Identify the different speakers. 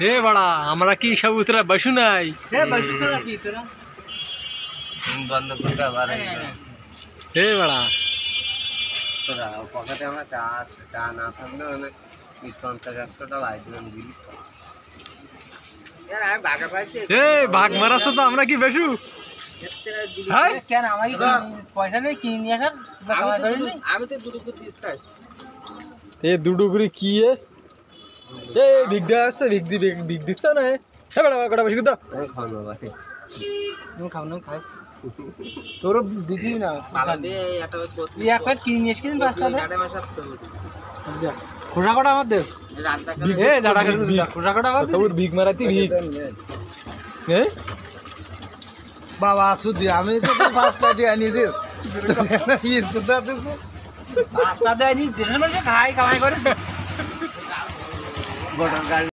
Speaker 1: हे बड़ा हमरा की सब उतरा बसु নাই
Speaker 2: हे बसु साला की तोरा
Speaker 3: बंद कर दे बारे
Speaker 1: हे बड़ा
Speaker 3: তোরা পকেটে আমার টা না থাকলে অনেক 50 টাকা লাইছিলাম দিলি यार আমি ভাগা পাইছি
Speaker 1: ए भाग माराছ তো আমরা কি বেশু
Speaker 2: हाय কেন আমাই পয়সা নেই কিনে নিয়ে আসার সেটা কামাই করিনি
Speaker 3: আমি তো দুটো করে দিচ্ছি
Speaker 1: ए দুডুগুরি কি এ ए ভিগ দাস ভিগ দিছ না হে বড়া কটা বেশি কত
Speaker 3: আমি খাওয়ানো ভাই
Speaker 2: তুমি খাও না খাস তোর দিদি না
Speaker 3: সালা দে এটা করতে
Speaker 2: এই এক প্যাকেট কিনে নিয়ে এসে কিন 5 টাকা
Speaker 3: গাড়ি মাস আসছে
Speaker 2: দে খোসা কটা আমার দে
Speaker 3: রান্না
Speaker 2: এ জাডা করে দিলা খোসা কটা আমার দে
Speaker 1: তোর ভিগ মারাতি ভিগ এ
Speaker 4: বাবা সুদি আমি তো 5টা দিয়ে আনি দে এই সুদা তো
Speaker 2: 5টা দেয়নি দিনের মধ্যে খাই কামাই করে
Speaker 3: বড় গাড়ি